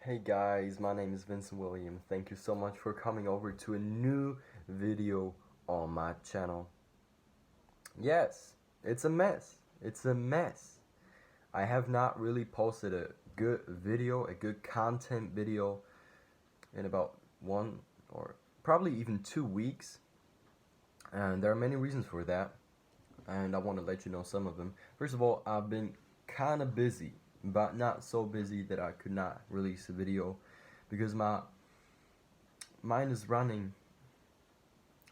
Hey guys, my name is Vincent Williams. Thank you so much for coming over to a new video on my channel. Yes, it's a mess. It's a mess. I have not really posted a good video, a good content video in about 1 or probably even 2 weeks. And there are many reasons for that. And I want to let you know some of them. First of all, I've been kind of busy, but not so busy that I could not release a video because my mind is running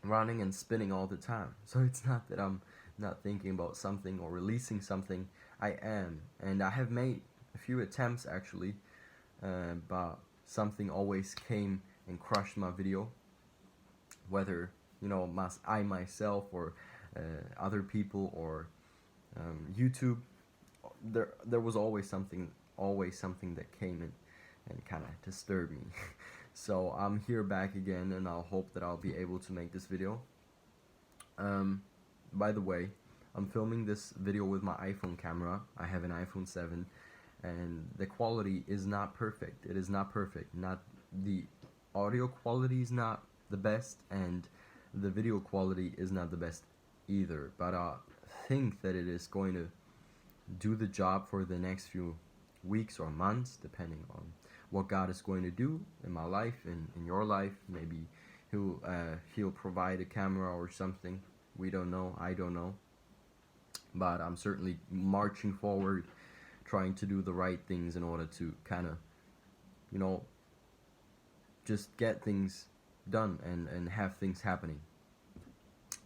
and spinning all the time. So it's not that I'm not thinking about something or releasing something. I am, and I have made a few attempts actually, but something always came and crushed my video, whether I myself or other people or YouTube. There was always something that came and kind of disturbed me. So I'm here back again, and I'll hope that I'll be able to make this video. By the way, I'm filming this video with my iPhone camera. I have an iPhone 7, and the quality is not perfect. It is not perfect. Not the audio quality is not the best, and the video quality is not the best either. But I think that it is going to do the job for the next few weeks or months, depending on what God is going to do in my life and in your life. Maybe he'll provide a camera or something. We don't know. I don't know. But I'm certainly marching forward, trying to do the right things in order to kind of, just get things done and have things happening.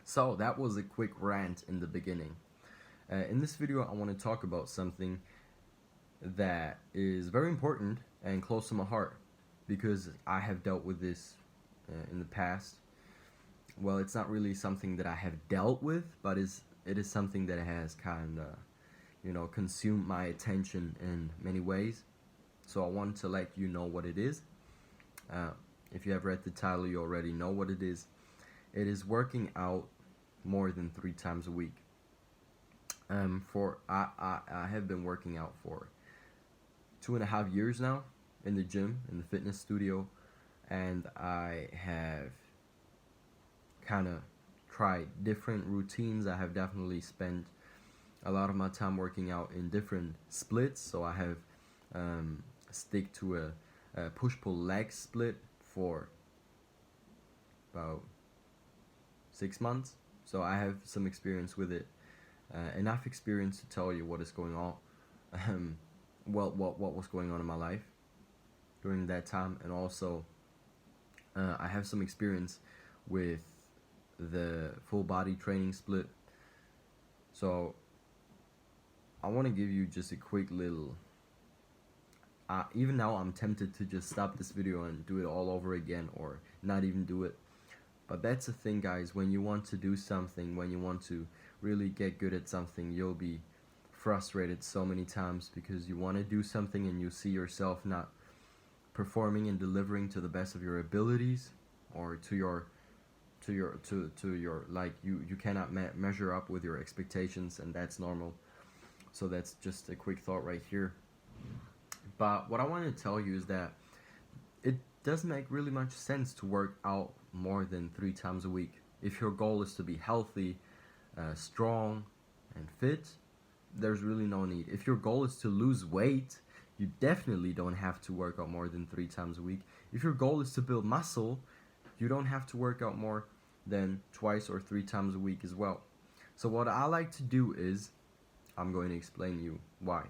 So that was a quick rant in the beginning. In this video, I want to talk about something that is very important and close to my heart because I have dealt with this in the past. Well, it's not really something that I have dealt with, but it is something that has kind of, consumed my attention in many ways. So I wanted to let you know what it is. If you have read the title, you already know what it is. It is working out more than 3 times a week. I have been working out for 2.5 years now in the gym, in the fitness studio, and I have kind of tried different routines. I have definitely spent a lot of my time working out in different splits. So I have stick to a push-pull leg split for about 6 months. So I have some experience with it. Enough experience to tell you what is going on, what was going on in my life during that time, and also I have some experience with the full body training split. So I want to give you just a quick little. Even now, I'm tempted to just stop this video and do it all over again, or not even do it. But that's the thing, guys. When you want to do something, when you want to really get good at something, you'll be frustrated so many times because you want to do something and you see yourself not performing and delivering to the best of your abilities, or to your like you cannot measure up with your expectations, and that's normal. So that's just a quick thought right here. But what I want to tell you is that it doesn't make really much sense to work out more than 3 times a week. If your goal is to be healthy, strong, and fit, there's really no need. If your goal is to lose weight, you definitely don't have to work out more than 3 times a week. If your goal is to build muscle, you don't have to work out more than 2 or 3 times a week as well. So what I like to do is, I'm going to explain to you why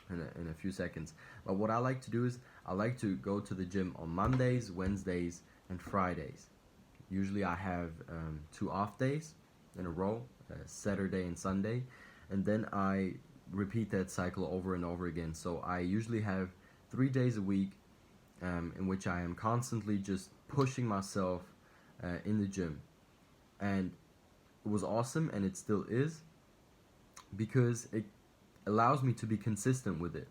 in a few seconds. But what I like to do is, I like to go to the gym on Mondays, Wednesdays, and Fridays. Usually I have 2 off days in a row, Saturday and Sunday, and then I repeat that cycle over and over again. So I usually have 3 days a week in which I am constantly just pushing myself in the gym. And it was awesome, and it still is, because it allows me to be consistent with it.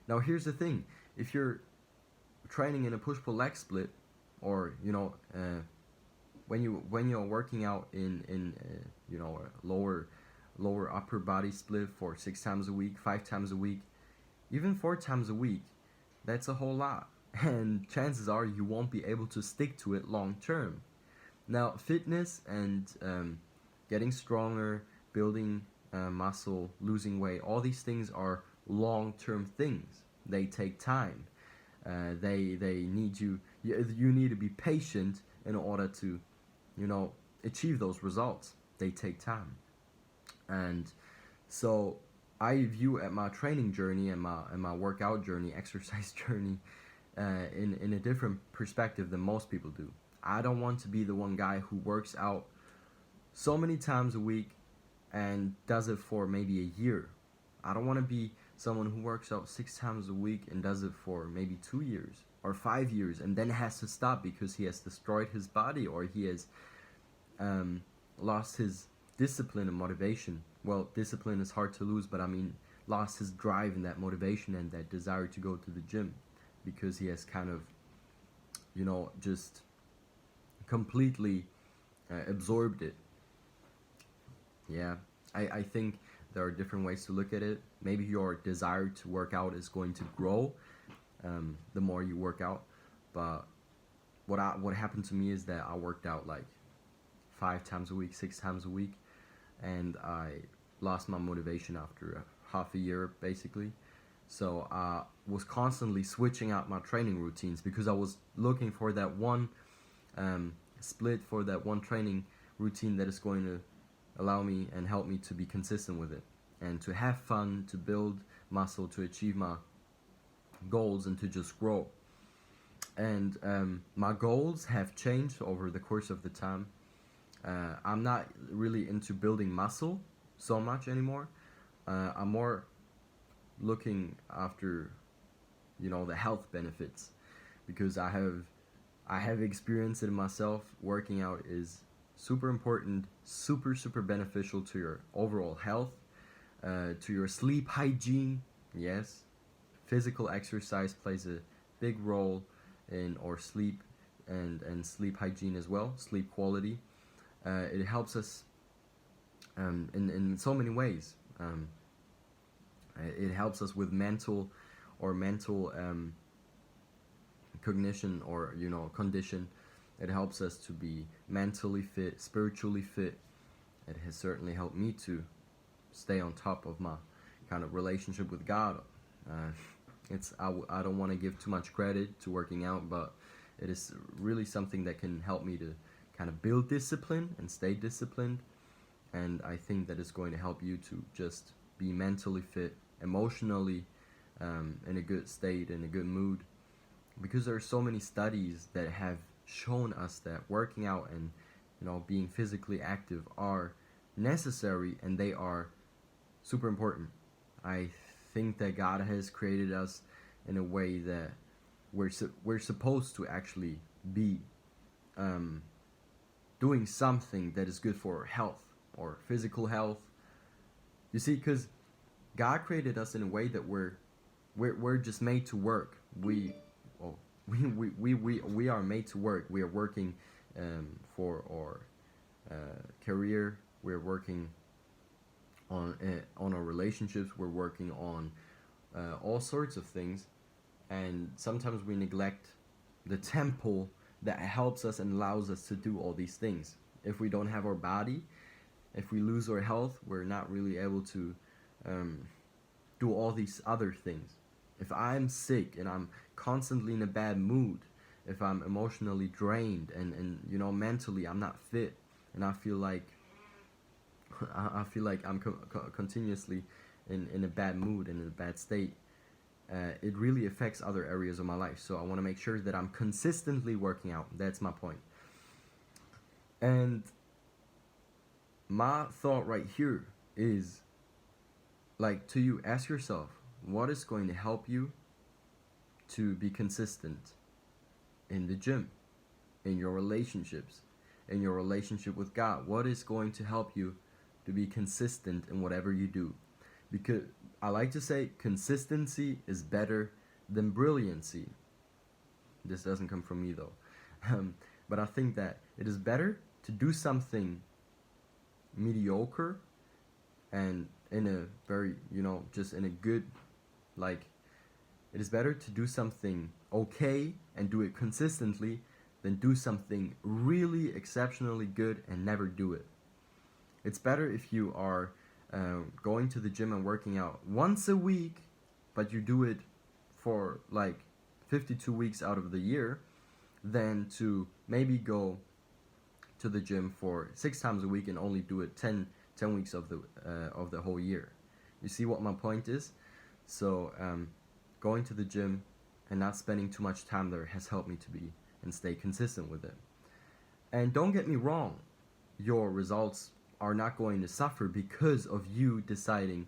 Now here's the thing: if you're training in a push-pull leg split, or when you're working out in a lower upper body split for 6 times a week, 5 times a week, even 4 times a week, That's a whole lot. And chances are you won't be able to stick to it long term. Now, fitness and getting stronger, building muscle, losing weight, all these things are long term things. They take time. They need you need to be patient in order to, achieve those results. They take time. And so I view at my training journey and my workout journey, exercise journey, in a different perspective than most people do. I don't want to be the one guy who works out so many times a week and does it for maybe a year. I don't want to be someone who works out 6 times a week and does it for maybe 2 years or 5 years and then has to stop because he has destroyed his body or he has lost his discipline and motivation. Well, discipline is hard to lose, but I mean lost his drive and that motivation and that desire to go to the gym because he has kind of, just completely absorbed it. Yeah, I think there are different ways to look at it. Maybe your desire to work out is going to grow the more you work out. But what happened to me is that I worked out like 5 times a week, 6 times a week, and I lost my motivation after half a year basically. So I was constantly switching out my training routines because I was looking for that one split, for that one training routine that is going to allow me and help me to be consistent with it and to have fun, to build muscle, to achieve my goals, and to just grow. And my goals have changed over the course of the time. I'm not really into building muscle so much anymore. I'm more looking after, the health benefits, because I have experienced it myself. Working out is super important, super beneficial to your overall health, to your sleep hygiene. Yes, physical exercise plays a big role in our sleep and sleep hygiene as well, sleep quality. It helps us in so many ways. It helps us with mental cognition or condition. It helps us to be mentally fit, spiritually fit. It has certainly helped me to stay on top of my kind of relationship with God. I don't want to give too much credit to working out, but it is really something that can help me to kind of build discipline and stay disciplined. And I think that it's going to help you to just be mentally fit, emotionally in a good state, in a good mood. Because there are so many studies that have shown us that working out and being physically active are necessary, and they are super important. I think that God has created us in a way that we're supposed to actually be doing something that is good for health or physical health. You see, because God created us in a way that we're just made to work. We are made to work. We are working for our career. We're working on our relationships. We're working on all sorts of things, and sometimes we neglect the temple that helps us and allows us to do all these things. If we don't have our body, if we lose our health, we're not really able to do all these other things. If I'm sick and I'm constantly in a bad mood, if I'm emotionally drained and mentally I'm not fit, and I feel like I'm continuously in a bad mood and in a bad state, it really affects other areas of my life. So I want to make sure that I'm consistently working out. That's my point. And my thought right here is, like, to you, ask yourself, what is going to help you to be consistent in the gym, in your relationships, in your relationship with God? What is going to help you to be consistent in whatever you do? Because I like to say consistency is better than brilliancy. This doesn't come from me though. But I think that it is better to do something mediocre and in a very, just in a good, like, It is better to do something okay and do it consistently than do something really exceptionally good and never do it. It's better if you are going to the gym and working out once a week, but you do it for like 52 weeks out of the year, than to maybe go to the gym for 6 times a week and only do it 10 weeks of the whole year. You see what my point is? So going to the gym and not spending too much time there has helped me to be and stay consistent with it. And don't get me wrong, your results are not going to suffer because of you deciding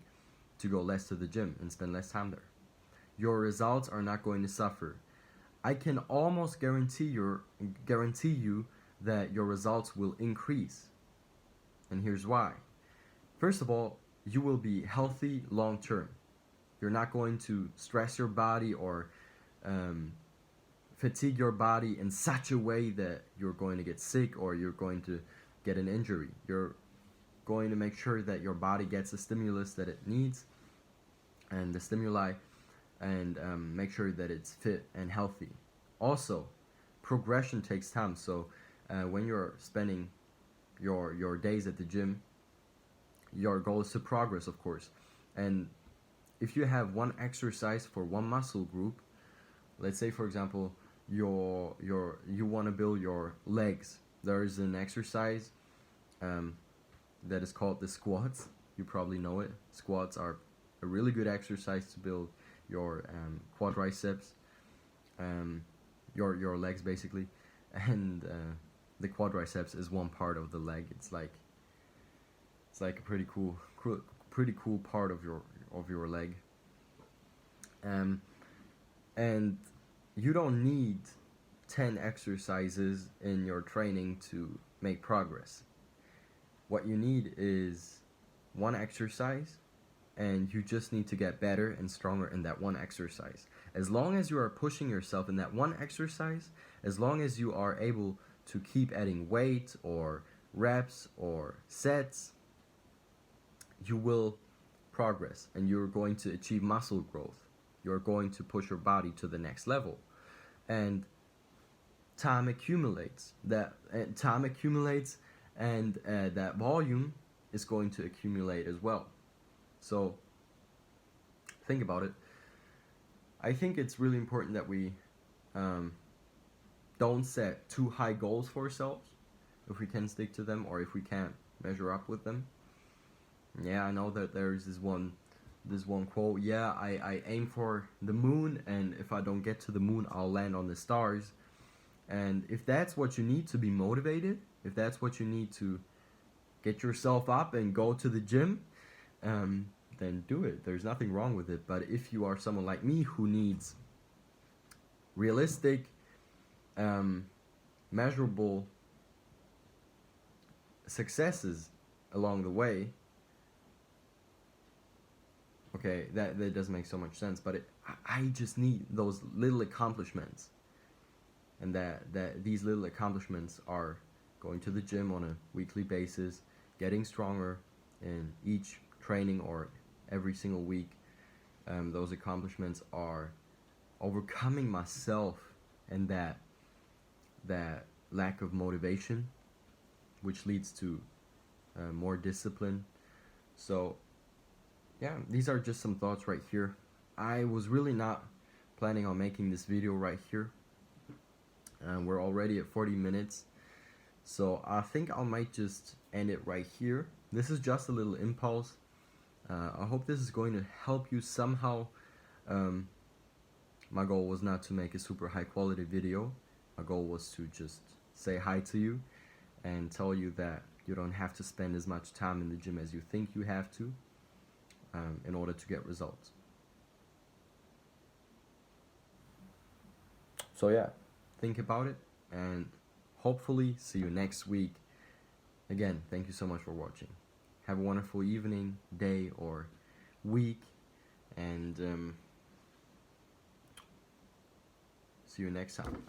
to go less to the gym and spend less time there. Your results are not going to suffer. I can almost guarantee you that your results will increase. And here's why. First of all, you will be healthy long term. You're not going to stress your body or fatigue your body in such a way that you're going to get sick or you're going to get an injury. You're going to make sure that your body gets the stimulus that it needs and the stimuli, and make sure that it's fit and healthy. Also, progression takes time. So when you're spending your days at the gym, your goal is to progress, of course. And if you have one exercise for one muscle group, let's say for example you want to build your legs, there is an exercise that is called the squats. You probably know it. Squats are a really good exercise to build your quadriceps, your legs basically, and the quadriceps is one part of the leg. It's like a pretty cool part of your leg. And you don't need 10 exercises in your training to make progress. What you need is one exercise, and you just need to get better and stronger in that one exercise. As long as you are pushing yourself in that one exercise, as long as you are able to keep adding weight or reps or sets, you will progress and you're going to achieve muscle growth. You're going to push your body to the next level. And time accumulates. That volume is going to accumulate as well. So think about it. I think it's really important that we don't set too high goals for ourselves if we can stick to them or if we can't measure up with them. Yeah, I know that there's this one quote, yeah, I aim for the moon, and if I don't get to the moon, I'll land on the stars. And if that's what you need to be motivated, if that's what you need to get yourself up and go to the gym, then do it. There's nothing wrong with it. But if you are someone like me who needs realistic, measurable successes along the way, okay, that doesn't make so much sense, but I just need those little accomplishments, and that these little accomplishments are going to the gym on a weekly basis, getting stronger in each training or every single week. Those accomplishments are overcoming myself and that lack of motivation, which leads to more discipline. So yeah, these are just some thoughts right here. I was really not planning on making this video right here. We're already at 40 minutes. So I think I might just end it right here. This is just a little impulse. I hope this is going to help you somehow. My goal was not to make a super high quality video. My goal was to just say hi to you and tell you that you don't have to spend as much time in the gym as you think you have to in order to get results. So yeah, think about it and hopefully see you next week. Again, thank you so much for watching. Have a wonderful evening, day, or week, and see you next time.